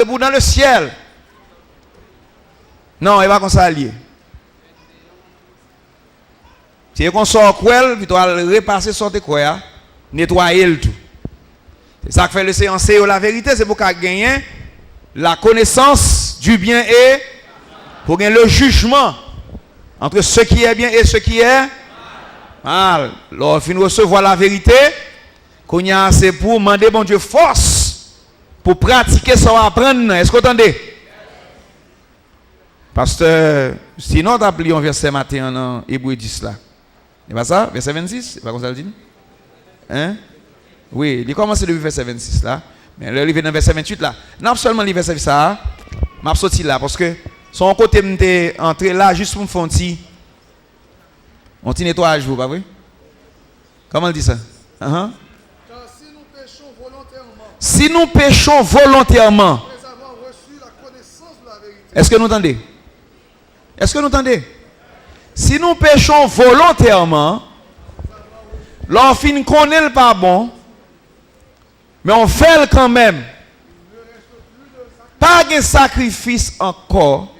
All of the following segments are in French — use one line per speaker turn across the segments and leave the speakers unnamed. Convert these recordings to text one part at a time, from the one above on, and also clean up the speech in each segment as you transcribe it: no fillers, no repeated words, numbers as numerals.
debout dans le ciel. Non, il va comme ça lié. Si on sort quoi, puis tu vas repasser sortir quoi, nettoyer le tout. C'est ça que fait le séance la vérité, c'est pour qu'on gagne la connaissance du bien et pour gagner le jugement entre ce qui est bien et ce qui est mal. Lorsqu'on recevoir la vérité, c'est pour demander bon Dieu force pour pratiquer ça à apprendre. Est-ce que vous entendez? Parce que sinon, tu as appelé un verset matin dans Hébreu 10 là. C'est pas ça? Verset 26? C'est pas comme ça le dit? Hein? Oui, il commence depuis verset 26 là. Mais le livre dans verset 28 là. Non seulement le verset ça, m'a sorti là parce que son côté m'était entré là juste pour me faire un petit nettoyage, vous pas vrai? Comment il dit ça?
Car si nous péchons volontairement,
si nous péchons volontairement,
après avoir reçu la connaissance de la vérité,
est-ce que nous entendez? Est-ce que nous entendez? Si nous péchons volontairement, l'enfin connaît le pas bon, mais on fait le quand même. Pas de sacrifice encore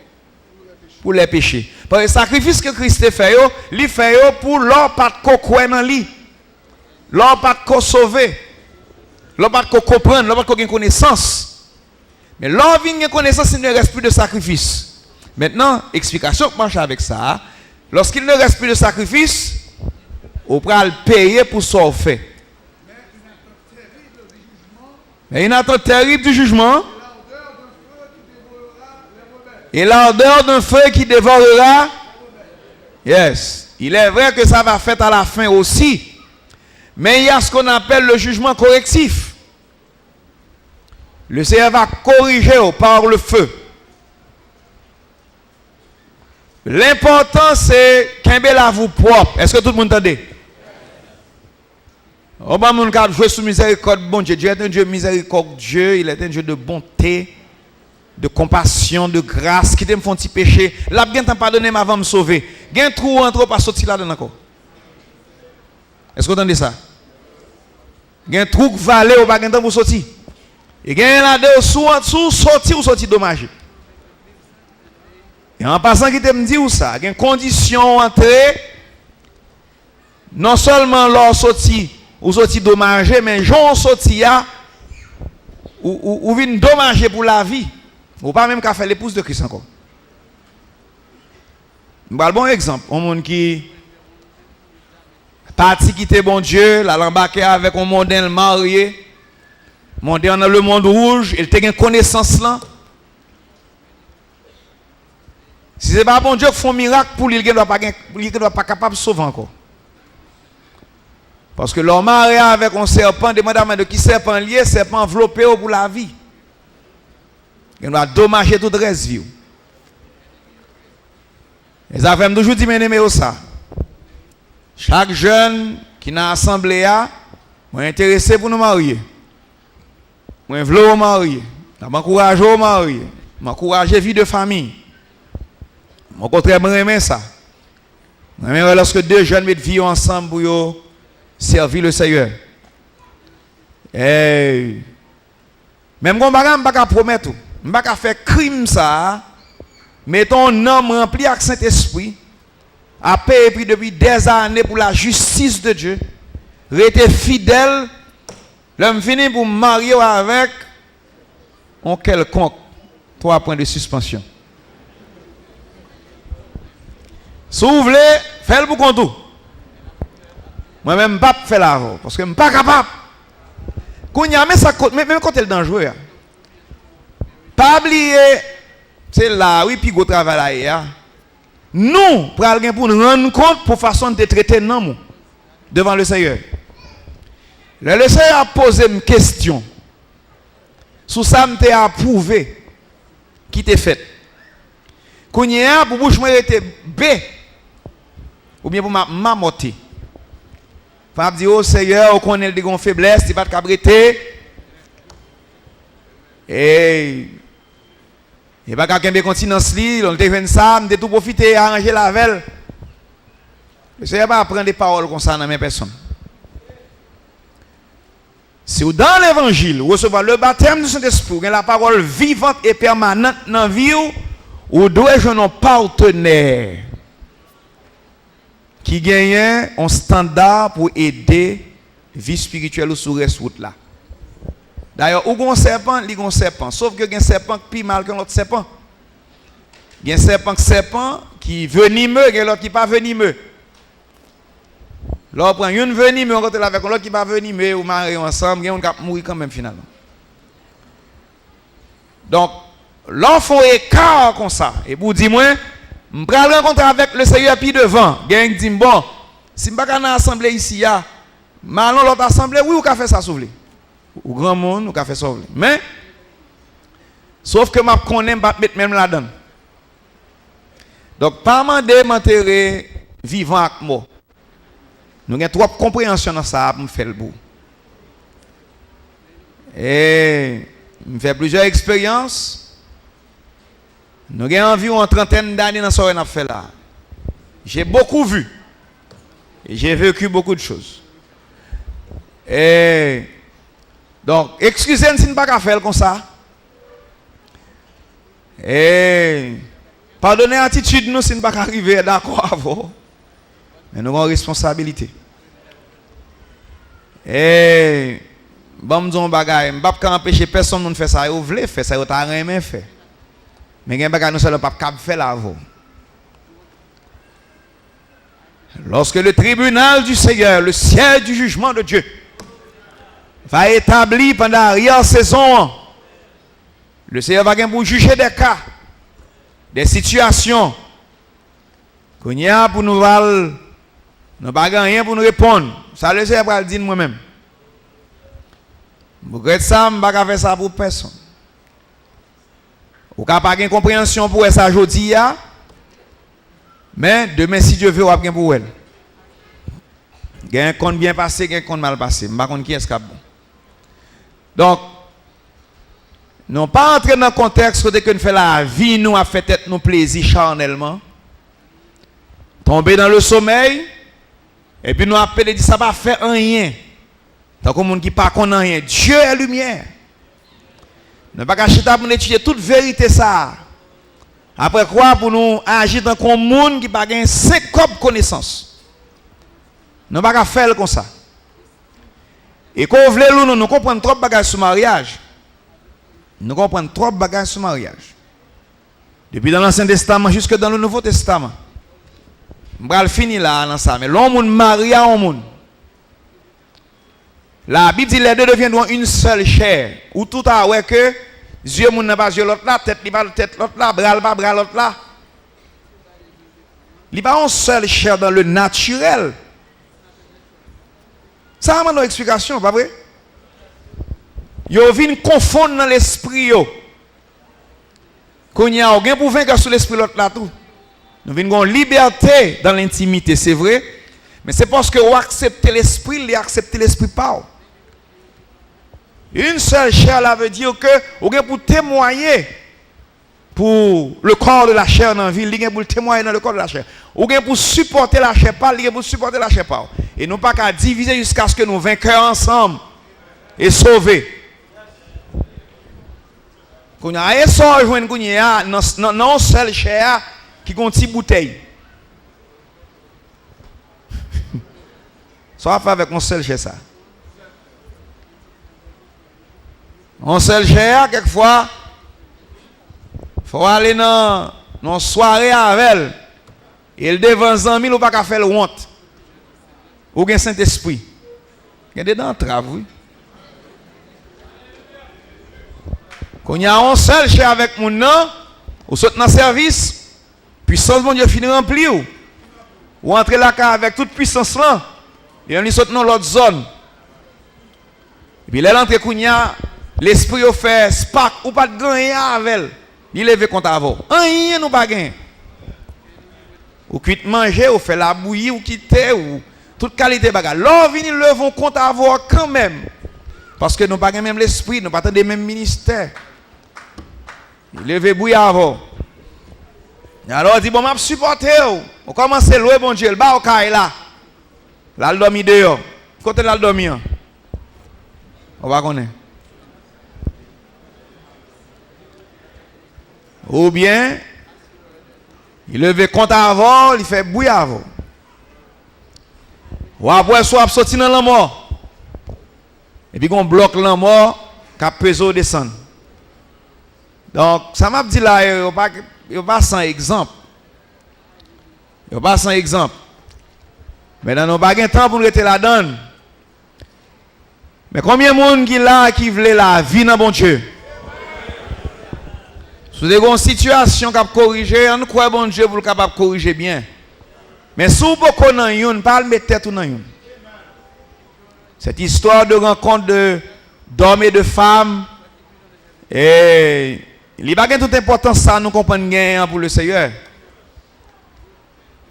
pour les péchés. Parce que le sacrifice que Christ fait, il fait pour l'or pas de croire dans lui. L'or pas de sauver. L'or pas de comprendre, l'or pas de connaissance. Mais l'or vient de connaissance, il ne reste plus de sacrifice. Maintenant, explication que marche avec ça. Lorsqu'il ne reste plus de sacrifice, on va le payer pour ce qu'on fait. Mais une attente terrible du jugement. Et l'ardeur d'un feu qui dévorera. Yes. Il est vrai que ça va faire à la fin aussi. Mais il y a ce qu'on appelle le jugement correctif. Le Seigneur va corriger par le feu. L'important c'est qu'un bel à vous propre. Est-ce que tout le monde entend? On va jouer sous miséricorde, bon Dieu. Dieu est un Dieu miséricordieux, il est un Dieu de bonté, de compassion, de grâce, qui te me font petit péché. Là, bien t'en pardonner, mais avant de me sauver. Il y a un trou entre pas sortir là-dedans encore. Est-ce que vous entendez ça? Il y a un trou qui va aller au baguette pour sortir. Et il y a un là-dedans sous sortir ou sortir dommage. Et en passant, qui te me dit où ça? Il y a une condition entrée, non seulement leur sortie, ou sorti dommagé, mais j'en sorti ou vient dommagé pour la vie. Ou pas même qu'à faire l'épouse de Christ encore. Je vais un bon exemple. Un monde qui parti quitter bon Dieu, la l'embarquer avec un mondain marié, mondain dans le monde rouge, il a une connaissance là. Si ce n'est pas bon Dieu qui fait un miracle pour lui, il ne doit pas capable de sauver encore. Parce que l'homme marié avec un serpent, demande de qui serpent lié, serpent enveloppé pour la vie. Il doit dommager toute reste vie. Les affaires me toujours dit, mais aimez ça. Chaque jeune qui n'a assemblée, est intéressé pour nous marier. Je veux marier. Je m'encourage au marier. Je m'encourage la vie de famille. Au contraire, je aime ça. Lorsque deux jeunes mettent vie ensemble pour servir le Seigneur. Hey. Même quand je ne peux pas promettre, je ne peux pas faire crime ça. Mettons un homme rempli avec Saint-Esprit, a payé depuis des années pour la justice de Dieu, rester fidèle, l'homme finit pour me marier avec un quelconque 3 points de suspension. Si vous voulez, faites-le pour compte. Moi-même, je ne peux pas faire la robe, parce que je ne suis pas capable. Quand il y a même quand elle est dangereux, pas oublier, c'est là, oui, puis go travail là. Nous, pour nous rendre compte pour façon de traiter nous devant le Seigneur. Le Seigneur a posé une question. Sous ça, je t'ai approuvé. Qui t'est fait? Quand il y a pour bouche, moi, était B. Ou bien pour ma moté. Faut dire au Seigneur, on connaît des faiblesses, il va te cabreter. Et il va quelqu'un de continence li, on te fait ça, on te tout profiter arranger la velle. Le Seigneur va apprendre des paroles comme ça dans mes personnes. Si vous dans l'évangile, vous recevez le baptême du Saint-Esprit, vous avez la parole vivante et permanente dans la vie, vous devez jouer un partenaire qui gagne un standard pour aider la vie spirituelle sur cette route là. D'ailleurs, où un serpent, il y a un serpent. Sauf que il y a un serpent qui est plus mal qu'un autre serpent. Il y a un serpent qui est venimeux, il y a l'autre qui n'est pas venimeux. Là, on prend une venimeux, on rentre avec l'autre qui n'est pas venimeux, ou marié ensemble, on va mourir quand même finalement. Donc, l'enfant est écart comme ça. Et pour dire, moi, je vais rencontrer avec le Seigneur puis devant. Il dit, bon, si je ne suis pas dans l'assemblée ici, mais allons l'autre assemblée, oui, on a fait ça sauver. Ou grand monde, on a fait ça sauver. Mais, sauf que je connais, je ne vais pas mettre même là-dedans. Donc, pas demander m'enterrer vivant avec moi. Nous avons trop de compréhension dans ça pour me faire le bout. Et je fais plusieurs expériences. Nous avons environ une trentaine d'années dans ce que nous fait là. J'ai beaucoup vu. Et j'ai vécu beaucoup de choses. Et donc, excusez-moi si nous ne pouvons pas faire comme ça. Et pardonnez l'attitude nous si nous ne pouvons pas arriver d'accord avec vous. Mais nous avons une responsabilité. Et bon, nous avons un bagage. Je ne peux pas empêcher personne de faire ça. Vous voulez faire ça, vous n'avez rien fait. Mais il y a un bagage nous ne pouvons pas faire là. Lorsque le tribunal du Seigneur, le ciel du jugement de Dieu, va établir pendant l'arrière-saison, le Seigneur va pour juger des cas, des situations, qu'on y a pour nous val, nous n'avons pas rien pour nous répondre. Ça le Seigneur va le dire moi-même. Je regrette ça, je ne vais pas faire ça pour personne. Vous n'avez pas de compréhension pour ça aujourd'hui, mais demain, si Dieu veut, vous avez pour elle. Il y a un compte bien passé, il y a un compte mal passé. Je ne sais pas qui est-ce qui est bon. Donc, nous ne pas entrer dans le contexte de que nous faisons la vie, nous a fait tête nous plaisir charnellement. Tomber dans le sommeil, et puis nous appeler dit ça va faire rien. Donc, comme on qui pas connaît rien. Dieu est lumière. Nous ne pas cacher pour nous étudier toute vérité ça. Après quoi, pour nous agir dans un monde qui n'a pas 5 copes connaissances. Nous ne pouvons pas faire comme ça. Et quand vous voulez, nous comprenons trop de bagages sur le mariage. Nous comprenons trop de bagages sur le mariage. Depuis dans l'Ancien Testament jusque dans le Nouveau Testament. Je vais finir là dans ça. Mais l'homme marie à un monde. La Bible dit les deux deviendront une seule chair. Ou tout à ouais que Dieu n'a pas yeux l'autre là, tête n'est pas tête l'autre là, bras pas bras l'autre là. Il n'y a pas une seule chair dans le naturel. Ça a une explication, pas vrai? Yo vient confondre dans l'esprit yo. Qu'on y a aucun pour vaincre sur l'esprit l'autre là tout. Nous venons liberté dans l'intimité, c'est vrai, mais c'est parce que vous acceptez l'esprit, vous acceptez l'esprit pas. Une seule chair, là veut dire que vous avez pour témoigner pour le corps de la chair dans la ville, vous avez pour témoigner dans le corps de la chair. Vous avez pour supporter la chair pas, vous avez pour supporter la chair pas. Et nous pas qu'à diviser jusqu'à ce que nous vainquions ensemble et sauver. Quand on a un seul joint qu'on y a, non seule chair qui contient bouteille. Ça va faire avec un seul chair ça. On seul chair, quelquefois, il faut aller dans une soirée avec elle. Et elle devant 100 000 ou pas qu'à faire le honte. Ou bien Saint-Esprit. Il y a des dents traves, oui. Quand il y a un seul chair avec mon nom, ou saute dans le service, puissance mon Dieu finit rempli ou entrer là avec toute puissance là, et on saute dans l'autre zone. Et puis là, l'entrée Kounia, l'esprit a fait spark ou pas de gagner avec elle. Il lève contre avant. Rien nous pas gagner. Ou quitte manger, ou fait la bouillie, ou quitter, ou toute qualité bagarre. Là, venir levons compte avoir quand même. Parce que nous pas même l'esprit, nous pas des mêmes ministères. Il lève bouillie avant. Alors, il dit, bon, je vais supporter. On commence à louer, bon Dieu, le bas au caille là. Là, le dormi dehors. Côté là, le dormi. On va connaître. Ou bien, il levait compte avant, il fait bruit avant. Ou après, soit sorti dans la mort. Et puis, on bloque la mort, qui peut descendre. Donc, ça m'a dit là, il n'y a pas sans exemple. Il n'y a pas sans exemple. Mais dans nos bagages temps pour nous être là-dedans. Mais combien de monde qui là qui veut la vie dans bon Dieu? Si vous avez une situation qui a corrigé, on croit bon Dieu pour le capable de corriger bien. Mais si vous ne connaissez pas, pas le mettre tête dans une. Cette histoire de rencontre d'hommes et de femmes, et il n'y a pas toute importance ça nous comprenons bien pour le Seigneur.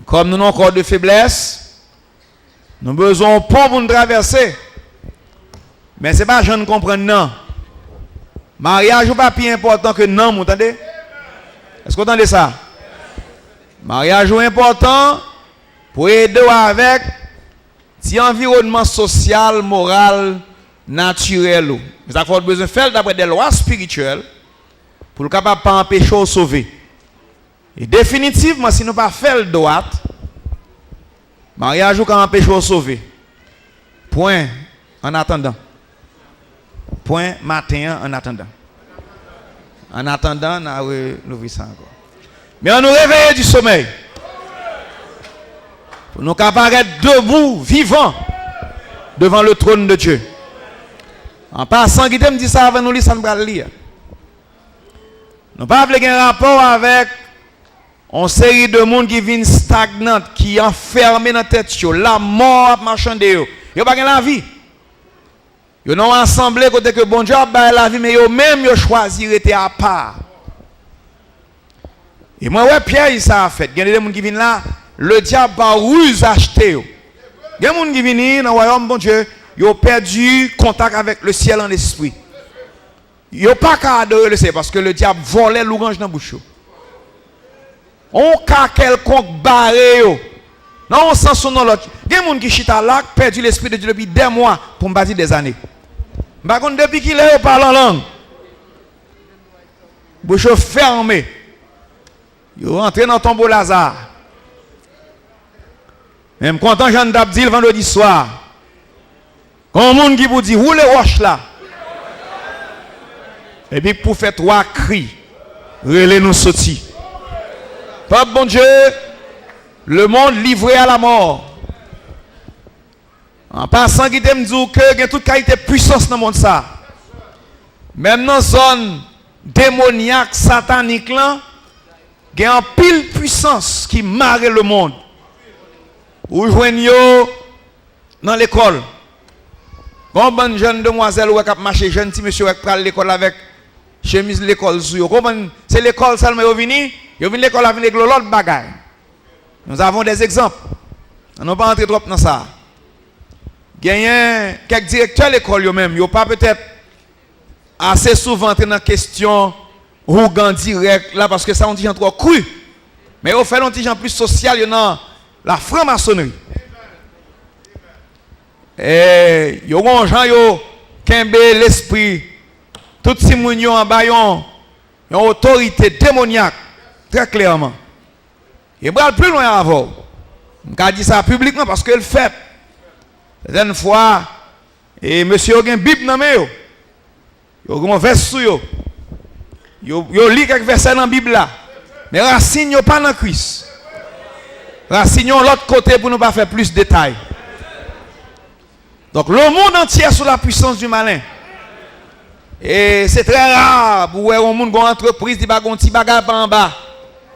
Comme nous avons encore de faiblesse, nous avons besoin de pont pour nous traverser. Mais ce n'est pas je ne comprends non. Mariage n'est pas plus important que non, vous entendez? Est-ce que vous entendez ça? Mariage est important pour aider avec si environnement social, moral, naturel. Vous avez besoin de faire d'après des lois spirituelles pour le capable de pas empêcher de sauver. Et définitivement, si nous ne pas faire le droit, mariage peut empêcher de sauver. Point en attendant. Point matin en attendant. En attendant, nous avons ça encore. Mais on nous réveille du sommeil. Pour nous apparaître debout, vivants, devant le trône de Dieu. En passant, qui me dit ça avant nous lire, ça nous va lire. Nous pas avoir un rapport avec une série de monde qui viennent stagnantes, qui enfermés dans la tête, la mort marchande. Ils n'ont pas la vie. Ils n'ont assemblé côté que bon Dieu a la vie, mais eux-mêmes ils choisi d'être à part. Et moi, ouais, Pierre, il ça a fait. Il y a des gens qui viennent là, le diable a ruse acheté. Il y a des gens qui viennent dans le royaume, bon Dieu, ils ont perdu contact avec le ciel en esprit. Ils n'ont pas qu'à adorer le ciel parce que le diable volait l'orange dans la bouche. On a quelconque barré. Non, on sent son nom l'autre. Il y a des gens qui chita là, perdu l'esprit de Dieu depuis des mois pour me bâtir des années. Par contre, depuis qu'il est, parle en langue. Bouche fermée. Ils rentrent dans ton beau Lazare. Même content, Jean d'Abdil vendredi soir. Comme un monde qui vous dit, où les roches là? Et puis pour faire trois cris, relais nous sortir. Papa bon Dieu, le monde livré à la mort. En passant, qui me dit que il y a toute qualité de puissance dans le monde ça. Même dans la zone démoniaque, satanique là, il y a une pile puissance qui marre le monde. Ou joignez dans l'école. Quand une jeune demoiselle ou qui marche, jeune petit monsieur qui prend l'école avec chemise l'école sur. C'est l'école seulement qui est venue. Ils viennent l'école avec l'autre bagaille. Nous avons des exemples. On n'a pas entré trop dans ça. Il y a quelques directeurs de l'école eux-mêmes. Ils n'ont pas peut-être assez souvent entré dans la question rougan direct là parce que ça on dit trop cru. Mais ils fait un petit plus social, il y a la franc-maçonnerie. Et il y a des gens qui ont l'esprit. Tout ces gens en bas, ils ont une autorité démoniaque, très clairement. Et il va plus loin avant. Je dis ça publiquement parce que le fait. Certaines fois, et monsieur a une Bible dans la main. Il y a un verset sur eux. Il lit quelques versets dans la Bible là. Mais racine n'est pas dans Christ. Racine de l'autre côté pour ne pas faire plus de détails. Donc le monde entier est sous la puissance du malin. Et c'est très rare pour voir un monde qui a une entreprise qui a un petit bagage en bas.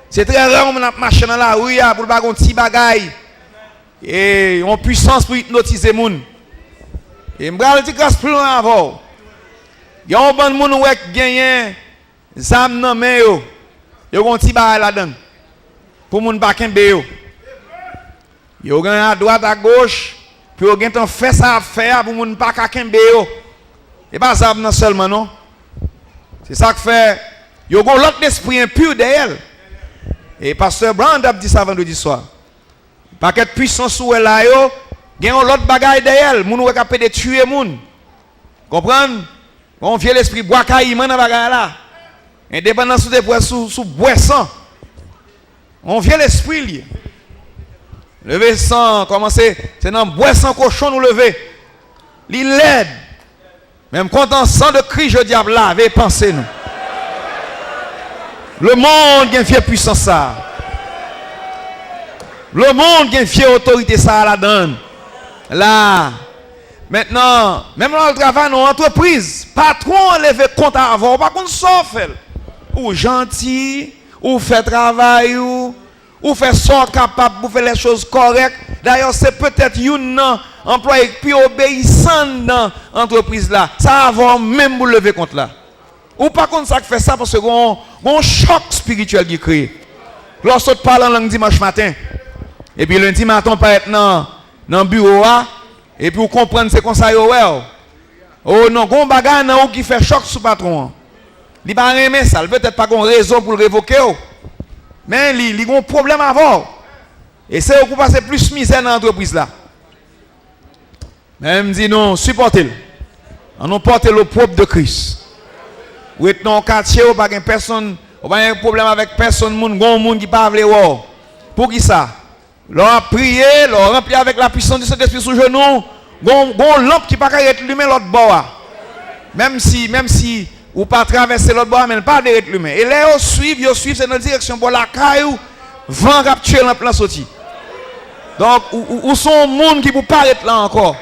C'est très rare pour marcher dans la rue pour avoir un petit bagage. Et une puissance pour hypnotiser les gens. Et je vais dire grâce plus loin avant. Il y a un bon monde qui gagne des âmes dans les mains. Il y a un petit bagage là-dedans. Pour les gens qui ne sont pas. Il y a à droite, à gauche. Puis il y a fait ça à faire pour les gens qui ne sont pas. Et pas ça seulement, non. C'est ça que fait. Il y a l'autre esprit impur derrière. Et pasteur Brand a dit ça vendredi soir. Paquet de puissance où elle a, il y a l'autre bagaille derrière. Les gens qui ont tuer les gens. Comprendre? On vient l'esprit bois caïman dans bagarre là. Indépendance de bois sous boisson. On vient l'esprit lié. Lever sang, commencer, c'est dans boisson cochon nous lever. Il l'aide. Même quand on sang de cri, je diable laver, pensez nous. Le monde a une fière puissance ça. Le monde a une fière autorité ça la donne. Là. Maintenant, même dans le travail, dans l'entreprise, patron levé compte avant, pas contre sauf. Ou gentil, ou fait travail, ou fait sort capable pour faire les choses correctes. D'ailleurs, c'est peut-être un employé plus obéissant dans l'entreprise là. Ça avant même pour lever compte là. Ou pas contre ça qui fait ça parce que un choc spirituel qui crée. Lorsque tu parles en langue dimanche matin, et puis lundi matin, on peut être dans le bureau là. Et puis vous comprenez c'est comme ça oh non, gon bagarre nan qui fait choc sous patron. Il pas aimer ça, peut-être pas gon raison pour le révoquer. Mais il a un problème avant. Et c'est où passer plus misère dans l'entreprise là. Même dit non, supportez-le. On nous porte le propre de Christ. Ou êtes dans un quartier ou pas personne, ou pas un problème avec personne, monde qui pas vle. Pour qui ça? Leur prier, leur remplir avec la puissance du Saint-Esprit sous genou. Gon lampe qui pas être allumé l'autre bord. Même si ou pas traverser l'autre bord mais pas être allumé. Et là ils suivent c'est dans la direction pour la caillou vent capturer lampe là sorti. Donc où sont monde qui pour paraître là encore.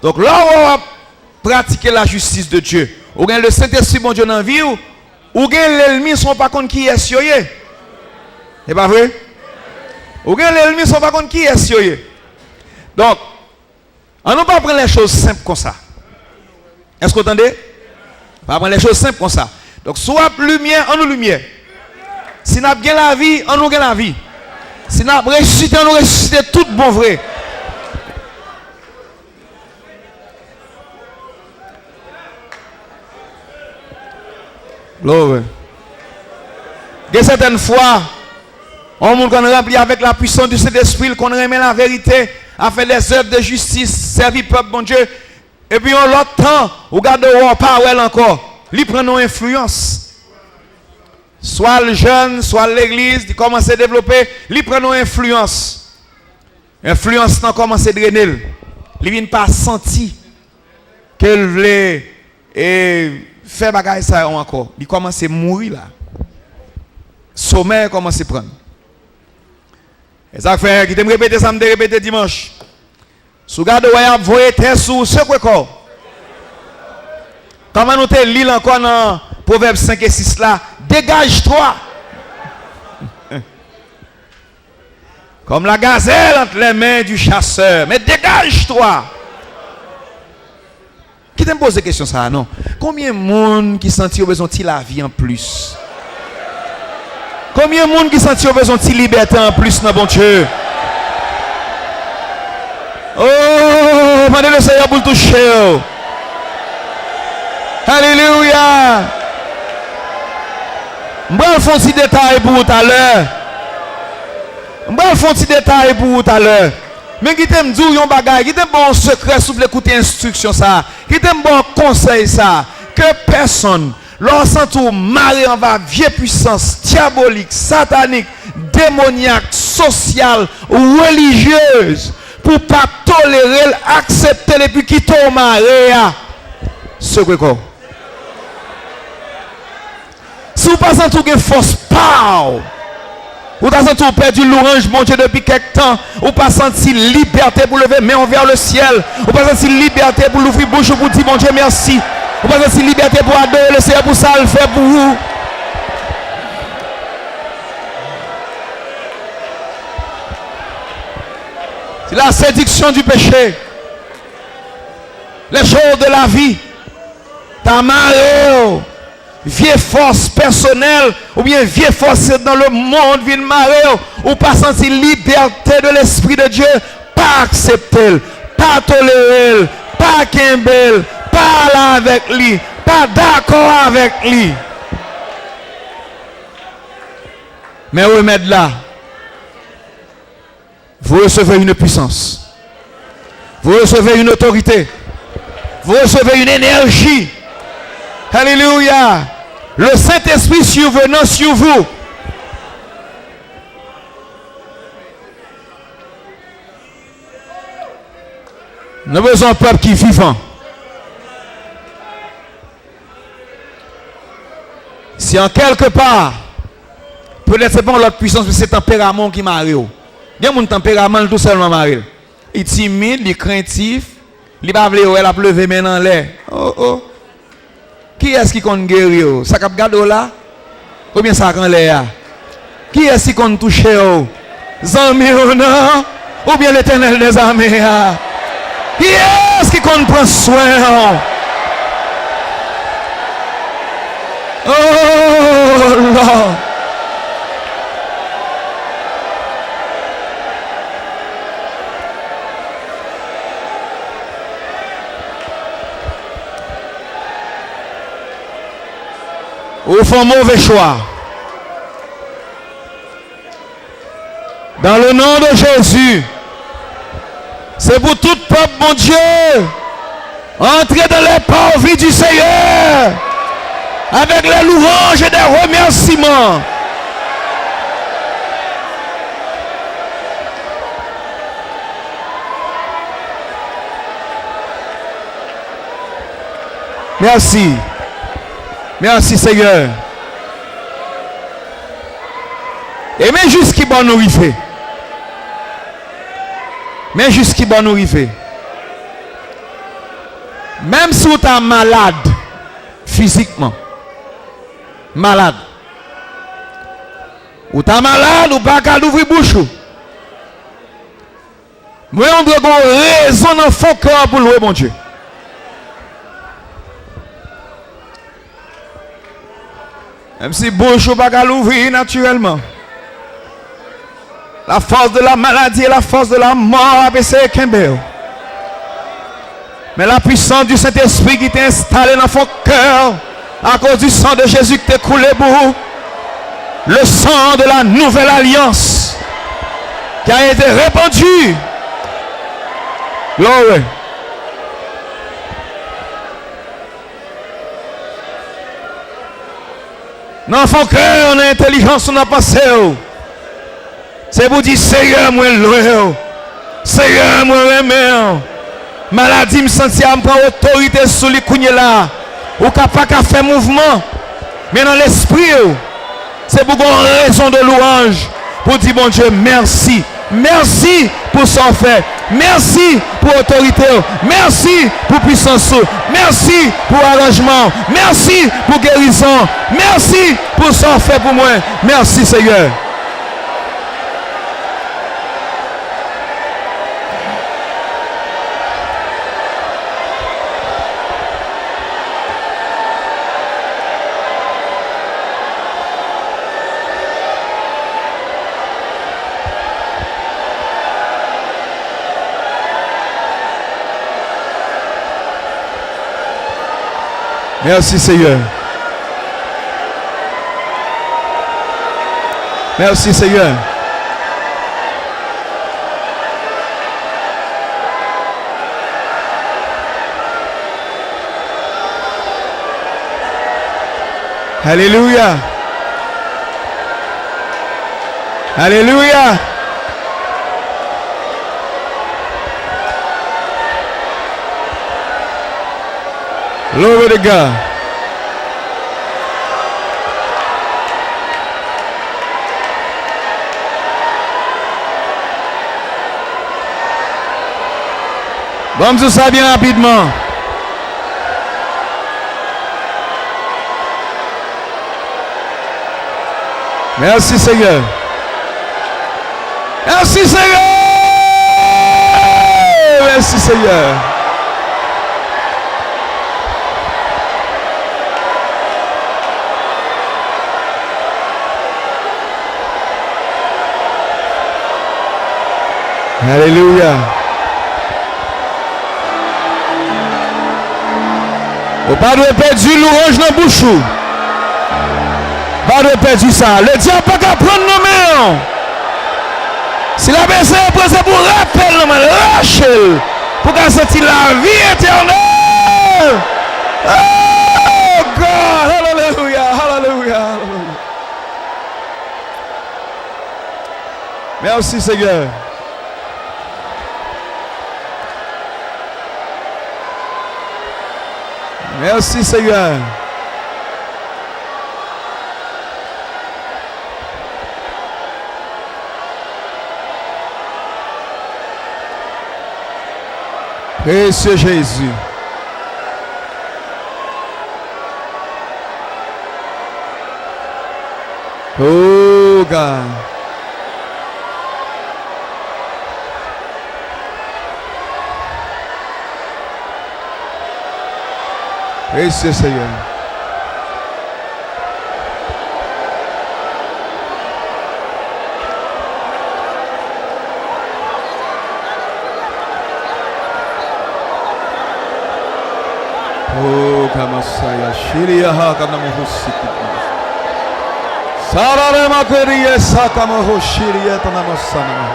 Donc là on va pratiquer la justice de Dieu. Ou gagne le Saint-Esprit bon Dieu dans vie ou gagne l'ennemi sont pas contre qui est soyez. C'est pas vrai? Ou bien les ennemis sont pas contre qui est sérieux. Donc, on ne pas prendre les choses simples comme ça. Est-ce que vous entendez? Pas prendre les choses simples comme ça. Donc, soit lumière, on nous lumière. Si nous avons la vie, on nous gagne la vie. Si nous avons ressuscité, on nous ressuscité tout bon vrai. Gloire. De certaines fois, on nous remplit avec la puissance du Saint-Esprit, qu'on remet la vérité, à faire les œuvres de justice, servir le peuple, bon Dieu. Et puis, on l'autre temps, regarde pas elle encore. Il prend nos influences. Soit le jeune, soit l'église, il commence à développer, il prend nos influences. Influence n'a commencé à drainer. Il vient pas sentir qu'elle voulait faire bagaille ça encore. Il commence à mourir là. Sommeil commence à prendre. Et ça fait, qui t'aime répéter ça, me répéter dimanche. Sous garde voyage, voyez tes sous ce quoi. Comment nous te lire encore dans Proverbes 5 et 6 là? Dégage-toi. Comme la gazelle entre les mains du chasseur. Mais dégage-toi. Qui t'aime poser question ça, non? Combien de monde qui sentit besoin de la vie en plus? Combien de monde qui sentit besoin de liberté en plus, non, bon Dieu? Oh, demandez le Seigneur pour le toucher. Alléluia. Je vais faire un petit détail pour vous tout à l'heure. Mais qui t'aime dire un bagage, qui t'aime bon secret sous l'écouter instruction ça, qui t'aime bon conseil ça, que personne, lorsqu'on tout marre en va vieille puissance diabolique, satanique, démoniaque, sociale ou religieuse, pour pas tolérer, accepter et puis quitter au maré. Ce que quoi? Si vous passez en tout cas force power, vous avez senti perdu l'orange, mon Dieu, depuis quelque temps. Vous pas senti liberté pour lever main vers le ciel. Vous pas senti liberté pour l'ouvrir bouche pour dire, mon Dieu, merci. Vous pas senti liberté pour adorer le Seigneur pour ça, le faire pour vous. C'est la séduction du péché. Les jours de la vie. T'as marre. Vieille force personnelle ou bien vieille force dans le monde vient marrer ou pas sentir liberté de l'Esprit de Dieu, pas accepter, pas tolérer, pas qu'aimer, pas aller avec lui, pas d'accord avec lui. Mais remède là, vous recevez une puissance, vous recevez une autorité. Vous recevez une énergie. Alléluia. Le Saint-Esprit survenant sur vous. Nous avons besoin d'un peuple qui est vivant. Si en quelque part, peut-être c'est pas l'autre puissance, mais c'est le tempérament qui m'arrive. Il y a mon tempérament tout seulement m'arrive. Il est timide, il est craintif, il va vouloir elle a pleuvé maintenant l'air. Oh oh. Qui est-ce qui compte guérir? Ça cap garder là? Ou bien ça quand l'air? Qui est-ce qui compte toucher? Zami ou non? Ou bien l'Éternel des armées? Qui est-ce qui compte prendre soin? Oh Lord. Ou font mauvais choix. Dans le nom de Jésus. C'est pour tout peuple, mon Dieu. Entrez dans les parvis du Seigneur. Avec les louanges et des remerciements. Merci. Merci Seigneur. Et mais jusqu'à bon nous arriver. Mais jusqu'à bon nous arriver. Même si vous êtes malade physiquement. Malade. Ou êtes malade ou pas qu'à ouvrir bouche. Moi on doit avoir raison dans fond cœur pour louer mon Dieu. Même si bouche ou pas qu'à l'ouvrir naturellement. La force de la maladie et la force de la mort a baissé Kembel. Mais la puissance du Saint-Esprit qui t'est installé dans ton cœur à cause du sang de Jésus qui t'est coulé pour vous. Le sang de la nouvelle alliance qui a été répandu. Glory. Dans ton cœur, on a intelligence, on a pensé. C'est pour dire, Seigneur, moi, loué. Seigneur, moi, aimé. Maladie, me sentir à me prendre autorité sur les couilles là. Ou capable de faire mouvement. Mais dans l'esprit, c'est pour qu'on ait raison de louange. Pour dire, bon Dieu, merci. Merci pour son fait. Merci pour autorité. Merci pour puissance. Merci pour arrangement. Merci pour guérison. Merci pour son fait pour moi. Merci Seigneur. Merci Seigneur. Merci Seigneur. Alléluia. Alléluia. Glory to God. Vamos tout ça bien rapidement. Merci Seigneur. Merci Seigneur. Merci Seigneur. Alléluia. Vous pas de perdre l'orange dans la bouche. Pas de perdre ça. Le diable n'a pas qu'à prendre nos mains. Si la personne est pour rappel, lâchez pour qu'elle sorte la vie éternelle. Oh God, hallelujah, hallelujah, hallelujah. Merci Seigneur. Merci Seigneur. Précieux Jésus. Oh God. Précieux Seigneur. Oh, Kamasaya, Shiria Hakanamohusiki. Sararema Keria Sakamaho Shiria Tanamasana.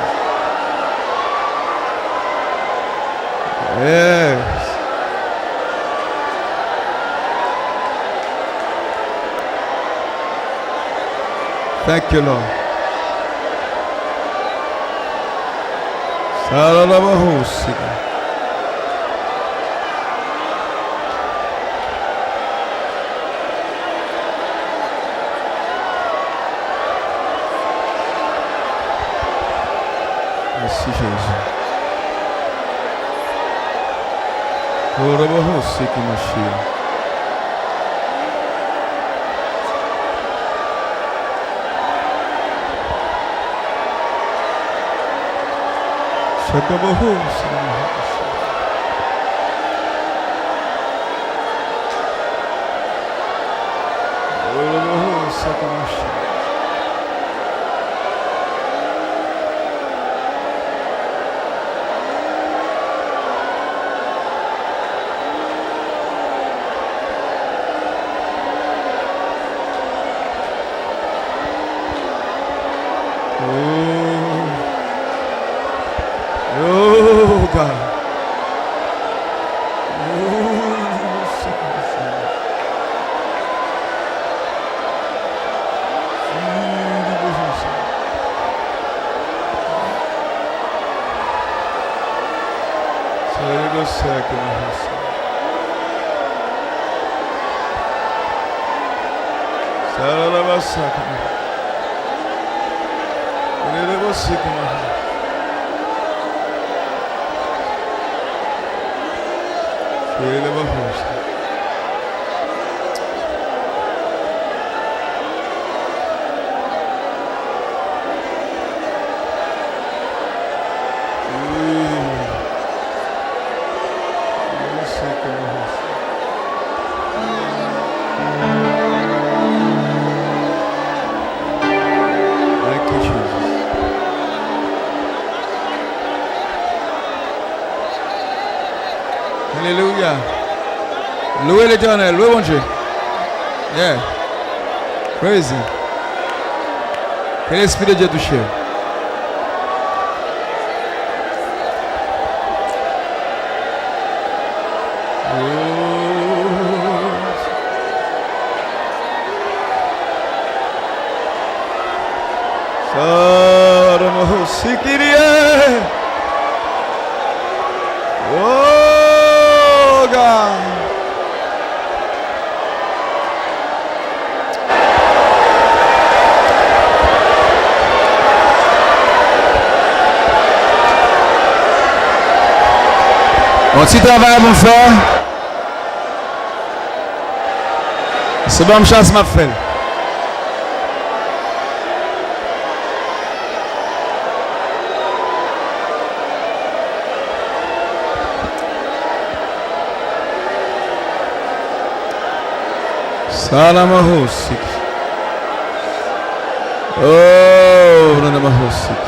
Yes. Thank you, Lord. Sararabahusiki. Merci Jésus. Sararabahusiki Mashiach. Shakabahu. Oh God. Alléluia. Louez l'Éternel, louez mon Dieu. Yeah. Praise Him. Que l'Esprit de Dieu touche. Oh God. On t'y travaille mon frère. C'est bonne chance m'a fait. Salamahosik. Oh, Ranamahosik.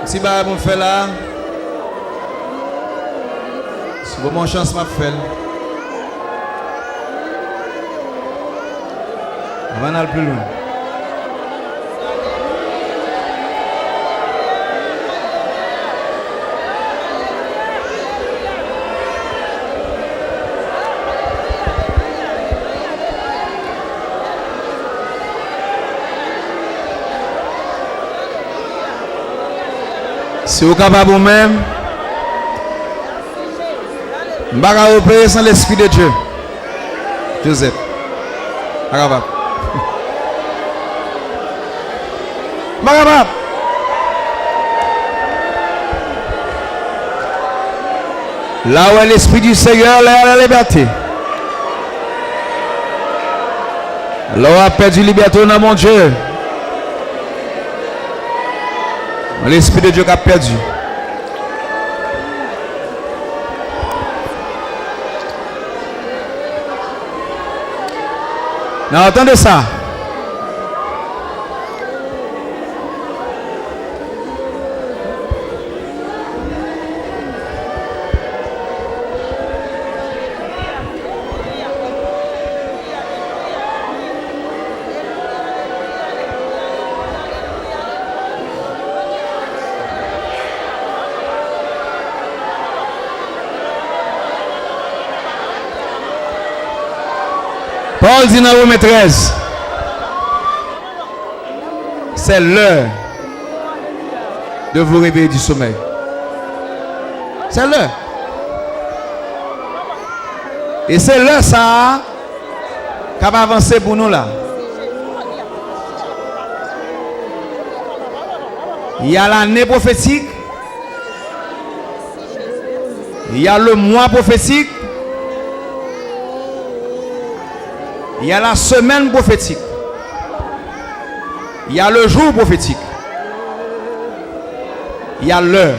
Si bah mon fait là, si vous mon chance m'a fait. On va aller plus loin. Si vous êtes capable vous-même, je ne vais pas opérer sans l'Esprit de Dieu. Joseph. Pas capable. Pas capable. Là où est l'Esprit du Seigneur, là est la liberté. Là où a perdu liberté dans mon Dieu. L'Esprit de Dieu qui a perdu. Non, entendez ça. Paul dit dans Romains 13, c'est l'heure de vous réveiller du sommeil. C'est l'heure. Et c'est l'heure ça qui va avancer pour nous là. Il y a l'année prophétique, il y a le mois prophétique, il y a la semaine prophétique. Il y a le jour prophétique. Il y a l'heure.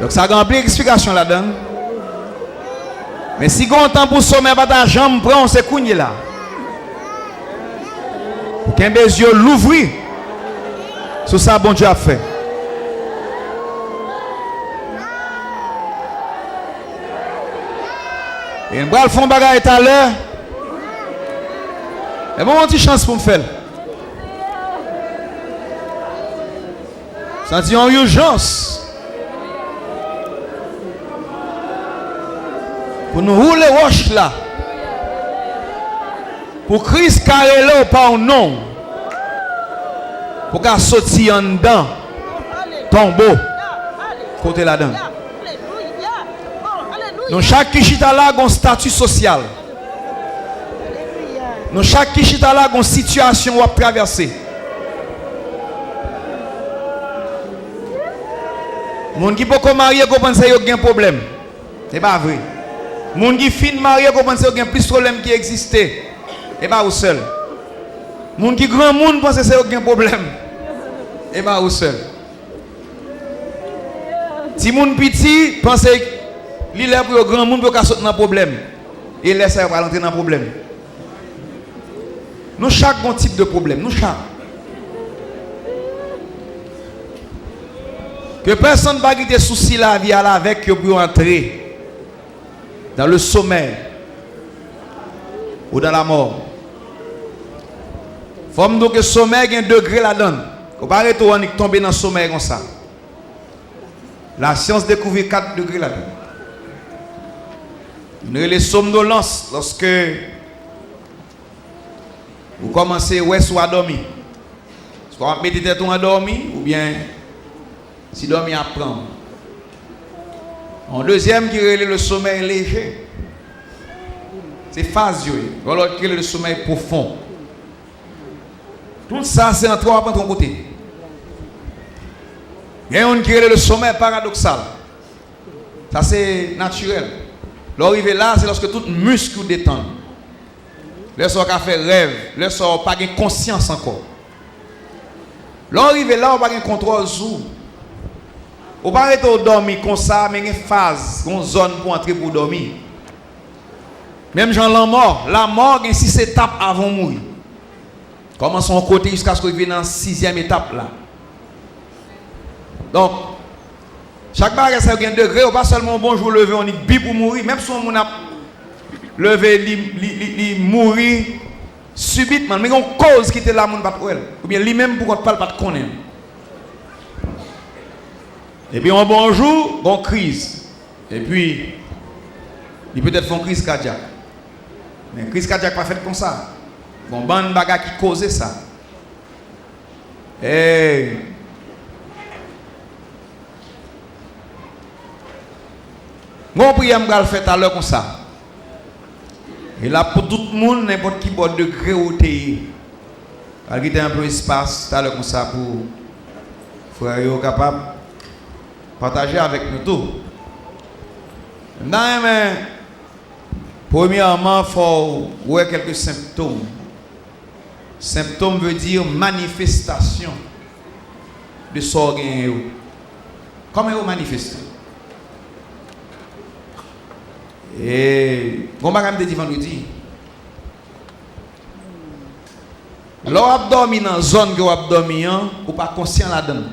Donc ça a une explication là-dedans. Mais si on temps pour sommer, pas ta jambe prend, c'est cougné là. Pour qu'un des yeux l'ouvrir. Sur ça, bon Dieu a fait. Et on va le faire bagaille tout à l'heure. Et bon, une petite chance pour me faire. Senti en urgence. Pour nous rouler roche là. Pour Christ carré là par un nom. Pour qu'elle sorte en dedans. Tombeau. Côté là-dedans. Nous chaque Kishita là a un statut social. Nous chaque Kishita là a une situation à traverser. Moun qui peut marier qu'on pense qu'il y a un problème. C'est pas vrai. Moun qui fin marié qu'on pense qu'il y a plus de problème qui existait. Et pas au seul. Moun qui grand monde pense que c'est aucun problème. Et pas au seul. Si moun petit pense qu'il est pour grand monde pour sortir dans problème. Et laisse ça va rentrer dans problème. Nous chaque bon type de problème, nous chaque. Que personne ne va quitter souci la vie avec que pour entrer dans le sommeil ou dans la mort. Faut donc que le sommeil ait un degré là-dedans. Faut pas arrêter de tomber dans le sommeil comme ça. La science découvre 4 degrés là-dedans. Nous avons les somnolences lorsque vous commencez à dormir. Soit vous mettez tête à dormir ou bien si dormir apprend. En deuxième qui est le sommeil léger. C'est phase. L'autre qui est le sommeil profond. Tout ça c'est en trois à ton côté. Il y a un qui est le sommeil paradoxal. Ça c'est naturel. L'arrivée là, c'est lorsque tout muscle détend. Lorsqu'on a fait rêve, lorsqu'on n'a pas de conscience encore. L'arrivée là, on n'a pas de contrôle sur. On ne peut pas être dormir comme ça, mais il y a une phase, une zone pour entrer pour dormir. Même Jean la mort, il y a 6 étapes avant de mourir. Comment son côté jusqu'à ce qu'il vienne dans la 6e étape là. Donc, chaque bagage ça a un degré, on pas seulement bonjour lever, on est bi pour mourir, même si on a levé, il mourir subitement, mais il y a une cause qui était là, mon pas ou bien lui-même pour qu'on ne parle pas de connaître. Et puis un bonjour, bon crise. Et puis, il peut-être font crise cardiaque. Mais crise cardiaque pas faite comme ça. Bon, ban bagage qui cause ça. Et mon prière me fait tout à l'heure comme ça. Et là pour tout le monde, n'importe qui bon degré où tu es. Il y a un peu d'espace tout à l'heure comme ça pour frères être capable de partager avec nous tout. Non, mais premièrement, il faut voir quelques symptômes. Symptôme veut dire manifestation de sorgin. Comment vous manifestez? Et bon bagam te dit vendredi. Lorsque vous dormez dans une zone que vous dormez, vous pas conscient là-dedans.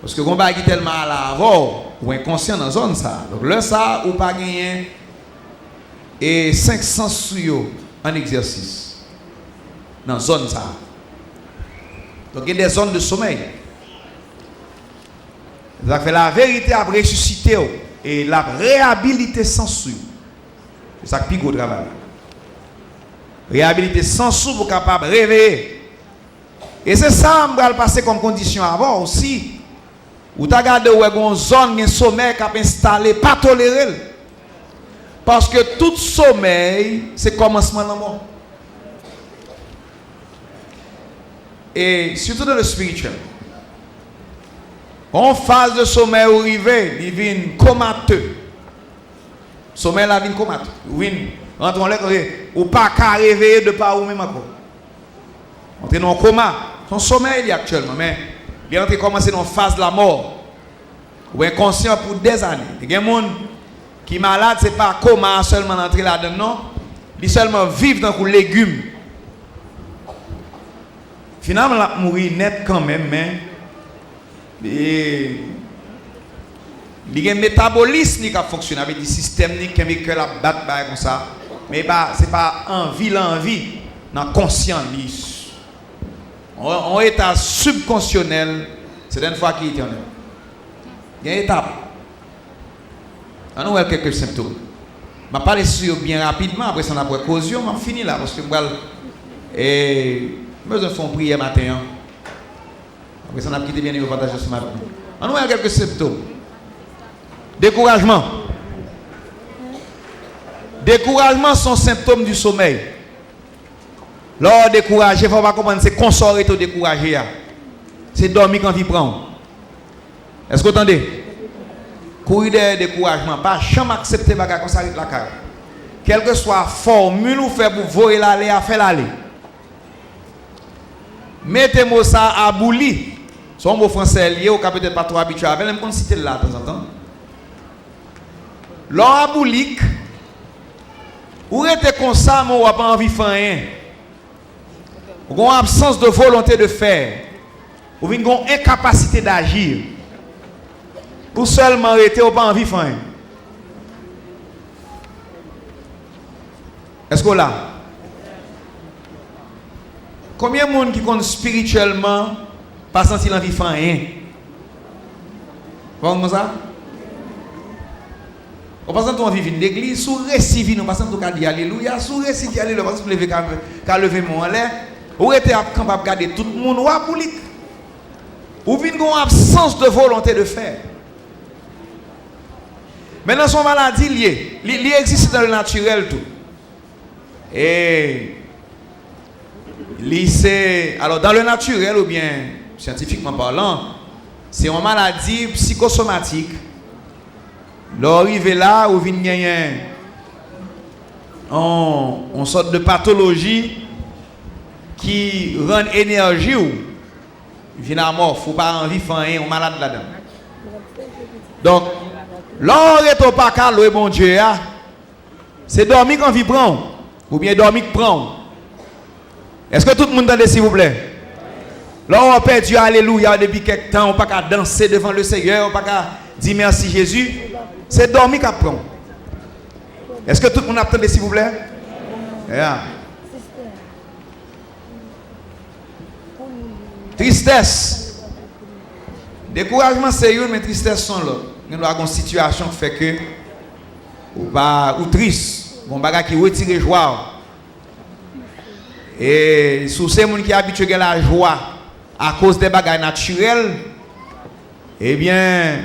Parce que vous avez tellement à l'avant, vous êtes conscient dans la zone ça. Donc là ça, vous pas gagné et 500 sous en exercice dans la zone ça. Donc il y a des zones de sommeil. Ça fait la vérité à ressusciter et la réhabilité sans sou. C'est ça qui est le travail. Réhabilité sans sou pour capable de réveiller. Et c'est ça que je vais passer comme condition avant aussi. Ou tu as regardé où il y a une zone de sommeil qui a installé, pas toléré. Parce que tout sommeil, c'est commencement de la mort. Et surtout dans le spirituel. En phase de sommeil arrivé, il vient comateux. Sommeil là vient comateux. Il vient rentrons là ou pas qu'à réveiller de par ou même encore. On est dans un coma. Son sommeil il est actuellement mais il est commencé dans phase de la mort. Ou inconscient pour des années. Il y a des gens qui sont malades, ce n'est pas coma seulement entrer là-dedans, non. Ils seulement vivent dans les légumes. Finalement, il mourir net quand même, mais Il y a un métabolisme qui fonctionne avec des systèmes qui ont la battre comme ça. Mais ce n'est pas envie, l'envie, dans conscience. En état subconscionnel, c'est une fois qui est éternel. Il y a une étape. On a quelques symptômes. Je vais parler sur bien rapidement, après ça on a pour caution, je vais finir là, parce que je vais besoin de faire une prière matin. Après ça on a quitté bien et on va partager ce matin. On a quelques symptômes. Découragement. Découragement sont symptômes du sommeil. Lors découragé, il ne faut pas comprendre, c'est consort et découragé. C'est dormir quand il prend. Est-ce que vous entendez? Courir de découragement, pas jamais accepter bagarre comme ça avec la carte. Quelle que soit la formule ou fait pour voler l'aller, à faire l'aller. Mettez-moi ça à bouli. Son mot français lié au peut-être pas trop habitué avec, même qu'on cite là de temps en temps. L'or à boulique, ou êtes comme ça, mais on n'a pas envie de faire rien. Ou une absence de volonté de faire. Ou une incapacité d'agir. Ou seulement arrêter ou pas envie de faire. Est-ce que là? Combien de monde qui compte spirituellement pas senti l'envie de faire rien? Vous voyez ça? On passe dans vivre dans l'église, sous récit, on passe dans le dire alléluia, sous récit dit alléluia, parce que lever qu'à lever mon en l'air, ou était capable de garder tout le monde ou à boulique. Ou vient une absence de volonté de faire. Maintenant, son maladie liée, il existe dans le naturel tout. Et alors dans le naturel ou bien scientifiquement parlant, c'est une maladie psychosomatique. L'arrivée là où vient gagner une sorte de pathologie qui rend énergie ou vient à mort, faut pas envie de faire rien, on malade là-dedans. Donc l'or est au pas calme, bon Dieu, c'est dormir quand il prend, ou bien dormir que prend. Est-ce que tout le monde entend s'il vous plaît? Là on perdu alléluia depuis quelque temps, on pas qu'à danser devant le Seigneur, on pas qu'à dire merci Jésus. C'est dormir qu'à prendre. Est-ce que tout le monde attend s'il vous plaît? Yeah. Tristesse. Découragement sérieux, mais tristesse sont là. Nous avons une situation qui fait que ou triste, bon bagage qui retire joie. Et sous ces gens qui habituent à la joie à cause des bagages naturels, eh bien,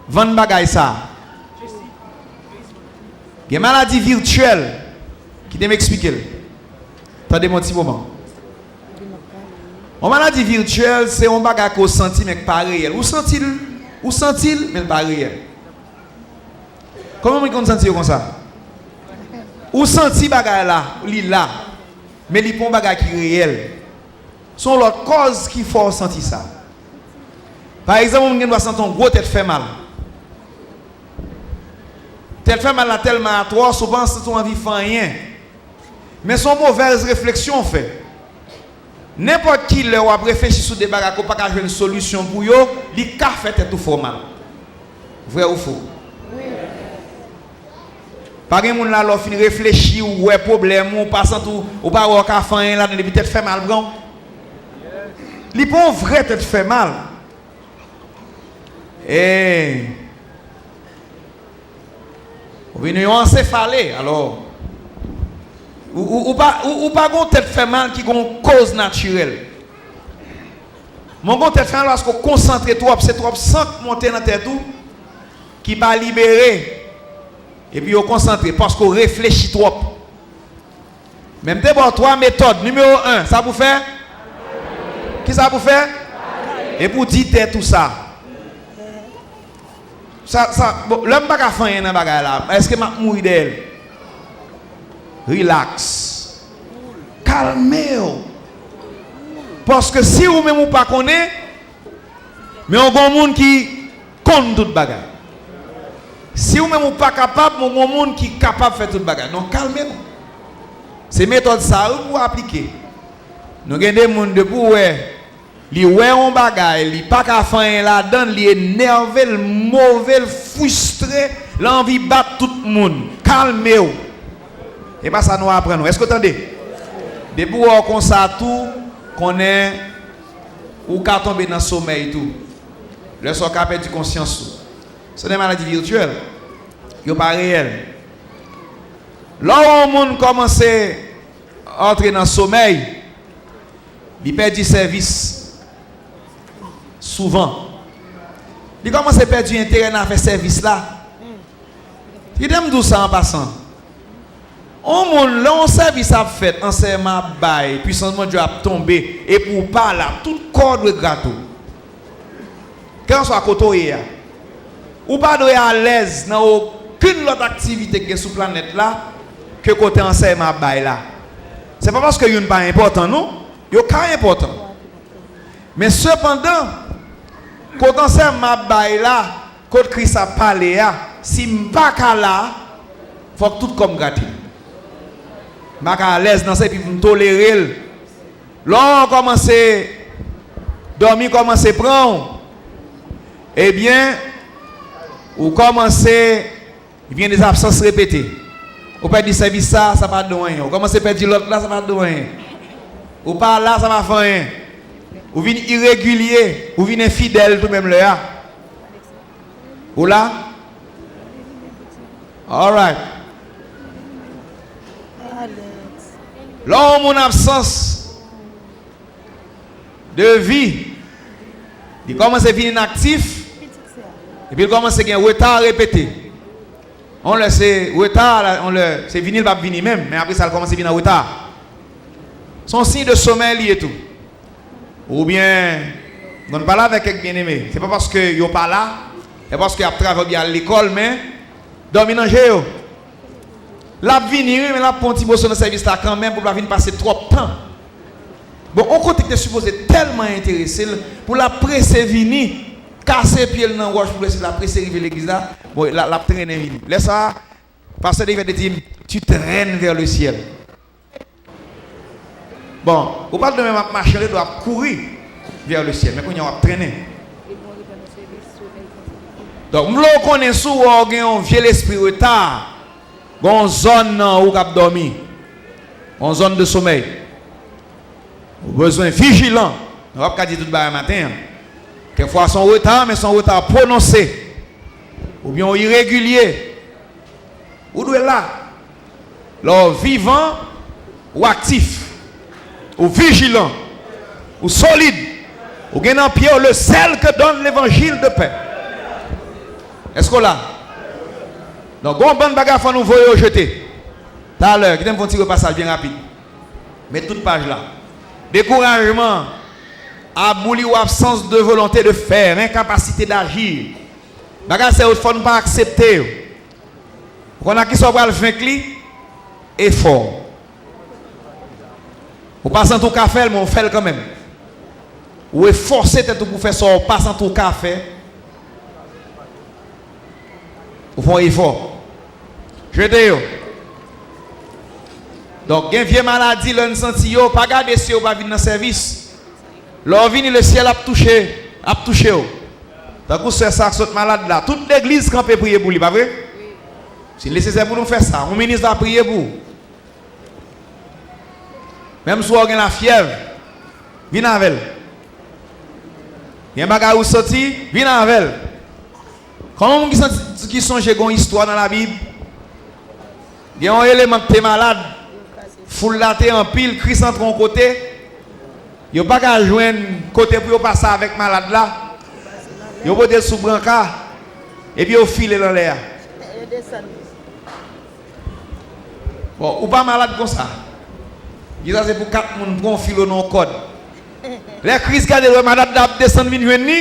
20 bagages ça. Il y a une maladie virtuelle qui doit m'expliquer. Attendez mon petit moment. Une maladie virtuelle, c'est un bagage qu'on sent mais pas réel. Ou sent-il, mais pas réel. Comment on sent comme ça? Ou senti bagage là, là, mais il pas un bagage qui est réel. Sont l'autre cause qui faut sentir ça. Par exemple, on doit sentir un gros tête fait mal. Tête fait mal tellement à toi, souvent c'est ton envie de faire rien. Mais son mauvaise réflexion fait. N'importe qui leur a réfléchi sur des bagages pour pas jouer une solution pour eux, il a fait tout fort mal. Vrai ou faux? Oui. Par exemple, là, l'on finit réfléchir ou ouais problème ou passant tout ou pas au café là, depuis tête fait mal grand. Il pas vrai tête fait mal. Et vous venez encéphalé alors. Ou pas gon tête fait mal qui gon cause naturelle. Mon gon tête fait mal parce qu'on concentre trop, c'est trop sang monter dans tête tout qui va libérer. Et puis on concentre parce qu'on réfléchit trop. Même d'abord trois méthodes. Numéro 1, ça vous fait? Qui ça vous fait? Et pour dire tout ça. Bon, l'homme pas qu'à faire un bagage là. Est-ce que m'a mourir d'elle? Relax. Calmez-vous. Parce que si vous même pas connaissez, mais on a un monde qui compte tout bagage. Si vous même pas capable, on a un monde qui est capable de faire tout bagage. Donc calmez-vous. Ces méthodes ça vous appliquer. Nous avons des gens debout ouais. li ouais on bagaille, li pas qu'à faire la donne, li énervé, le mauvais, le frustré, l'envie battre tout le monde. Calmez-vous. Et pas ça nous apprendre. Est-ce que vous entendez? Depuis qu'on ça tout, qu'on est ou qu'à tomber dans le sommeil tout. Le soir qu'a perdu conscience. C'est des maladies virtuelles. Yo pas réel. Là où on commence à entrer dans le sommeil, il perd du service. Souvent. Il commence à perdre du intérêt dans faire service là. Il aime tout ça en passant. On service a fait, enseignement bail, puissance de Dieu a tombé, et pour pas là, tout corps de gâteau. Quand on soit à côté, ou pas à l'aise dans aucune autre activité qui est sur la planète là, que côté enseignement bail là. C'est pas parce que yon pas important, non? Yon pas important. Mais cependant, quand enseignement bail là, quand Christ a parlé, si m'pas là, faut que tout comme gâté. Je suis à l'aise dans ça et puis vous tolérer. Là, on commence à dormir, commence à prendre. Eh bien, vous commencez, il vient des absences répétées. Vous perdez du service, ça ne va pas de rien. Vous commencez à perdre l'autre, là, ça ne va pas de rien. Vous pas là, ça ne va faire rien. Vous venez irrégulier, vous venez fidèle tout même là. Vous là? All right. Là, mon absence de vie, il commence à venir inactif, et puis il commence à avoir un retard répété. On le sait, retard, c'est venir, il va venir même, mais après ça, il commence à venir en retard. Son signe de sommeil lié tout. Ou bien, on ne parle pas avec quelqu'un bien-aimé. Ce n'est pas parce qu'il n'est pas là, c'est parce qu'il a travaillé à l'école, mais dormir dans le jeu. La venir, mais la ponti de service là quand même pour la venir passer trop de temps. Bon, on côté que supposé tellement intéressé pour la presser venir, casser pied dans roche pour la presser arriver l'église là. Bon, la traîner venir. Laisse ça, parce que il va te dire tu traînes vers le ciel. Bon, on parle de même marcher, il doit courir vers le ciel, mais quand on va traîner. Donc, nous connaissons sous un vieux esprit retard. Une zone où on dormir, une zone de sommeil. Besoin vigilant. On va pas dire tout le matin. Quelquefois son retard, mais son retard prononcé. Ou bien irrégulier. Ou doit là. Là, vivant ou actif. Ou vigilant. Ou solide. Ou gagnant en pied le sel que donne l'évangile de paix. Est-ce qu'on l'a? Donc, bon bagage faut nous voyer jeter. Tout à l'heure, qui un petit repassage bien rapide. Mais toute page là. Découragement, abouli ou absence de volonté de faire, incapacité d'agir. Bagage c'est faut ne pas accepter. On a qui soit le fin cli effort. Ou pas sans tout café, mais on fait quand même. Ou est forcé pour faire ça, on passe en tout café. Ou font effort. Je te dis. Donc, il y a une vieille maladie, l'on senti, pas garder si on va venir dans le service. L'on vient le ciel a touché. Donc, c'est ça, cette malade là. Toute l'église quand peut prier pour lui, pas vrai? C'est nécessaire pour nous faire ça. Un ministre va prier pour. Même si on a la fièvre, viens avec elle. Il y a un bagage où sorti, viens avec elle. Comment on qui songe une histoire dans la Bible? Il y a un élément que tu es malade. Foule la terre en pile, Christ entre en côté. Il n'y a pas qu'à joindre côté pour passer avec malade là. Il y a des sous brancard. Et puis il file dans l'air. Bon, ou pas malade comme ça. Il y a pour 4 personnes qui ont filé dans le code. Les Christ garde le malade descendre venir joindre.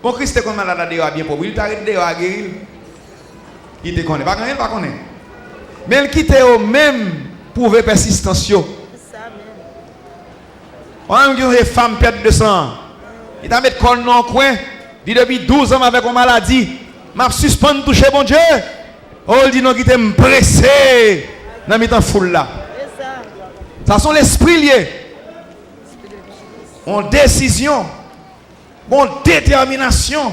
Bon, Christ est comme malade bien pauvre. Il t'arrête de guérir. Il te connaît. Pas connaît. Mais il quitte au même prouver persistance. On a une femme perte de sang. Il t'a mis le dans le coin. Il depuis 12 ans avec une maladie. M'a suspend toucher bon Dieu. Oh, il dit non, qui était pressé. Dans le foule là. Ça sont l'esprit lié. une décision, une détermination.